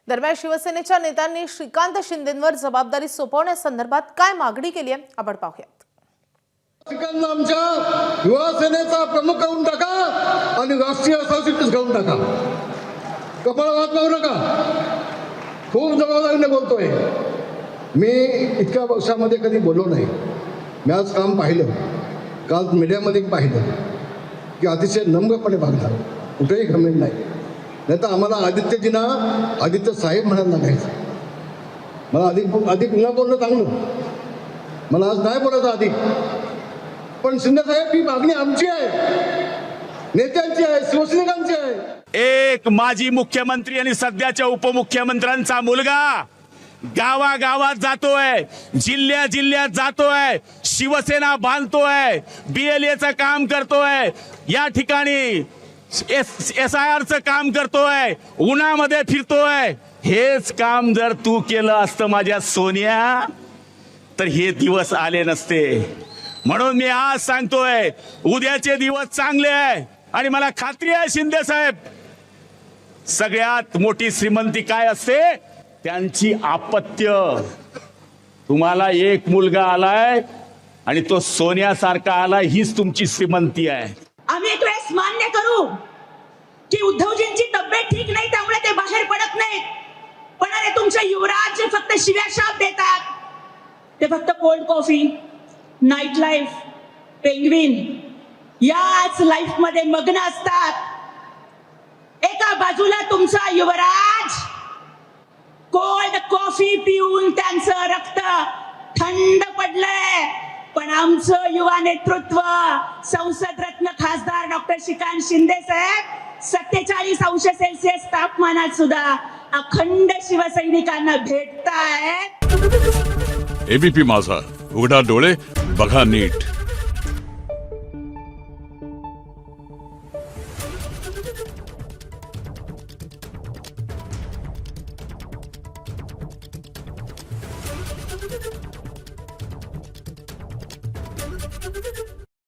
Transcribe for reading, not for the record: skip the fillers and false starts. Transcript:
दरम्यान शिवसेनेच्या नेत्यांनी श्रीकांत शिंदेंवर जबाबदारी सोपवण्यासंदर्भात काय मागणी केली आहे आपण पाहूयात। श्रीकांत आमच्या युवासेनेचा प्रमुख करून टाका आणि राष्ट्रीय सरचिटणीस करून टाका। कपाळात लावू नका। खूप जबाबदारीने बोलतोय मी। इतक्या वर्षामध्ये कधी बोललो नाही। मी आज काम पाहिलं, काल मीडियामध्ये पाहिलं की अतिशय नम्रपणे वागणार, कुठेही घमेंड नाही। नाही तर आम्हाला आदित्यजींना आदित्य साहेब म्हणायला लागायचं। मला अधिक न बोलणं चांगलं, मला आज नाही बोलायचं अधिक। पण शिंदे साहेब ही मागणी आमची आहे, नेत्यांची आहे, शिवसैनिकांची आहे। एक माजी मुख्यमंत्री आणि सध्याच्या उपमुख्यमंत्र्यांचा मुलगा गावागावात जातोय, जिल्ह्यात जातोय, शिवसेना बांधतोय, BLAचं काम करतोय, या ठिकाणी SIRचं काम करतोय, उन्हामध्ये फिरतोय। हेच काम जर तू केलं असतं माझ्या सोनिया तर हे दिवस आले नसते। म्हणून मी आज सांगतोय उद्याचे दिवस चांगले आहे आणि मला खात्री आहे शिंदे साहेब, सगळ्यात मोठी श्रीमंती काय असते? त्यांची अपत्य। तुम्हाला एक मुलगा आलाय आणि तो सोन्यासारखा आलाय, हीच तुमची श्रीमंती आहे। आम्ही एक वेळेस मान्य करू की उद्धवजींची तब्येत ठीक नाही त्यामुळे ते बाहेर पडत नाहीत, पण अरे तुमचे युवराज जे फक्त शिव्या शाप देतात, ते फक्त cold coffee, night life, penguin याच लाईफ मध्ये मग्न असतात। एका बाजूला तुमचा युवराज कोल्ड कॉफी पिऊन त्यांचं रक्त थंड पडलंय, पण आमचं युवा नेतृत्व संसद रत्न खासदार डॉक्टर श्रीकांत शिंदे साहेब 47°C तापमानात सुद्धा अखंड शिवसैनिकांना भेटतायत। ABP माझा, उघडा डोळे बघा नीट। Thank you.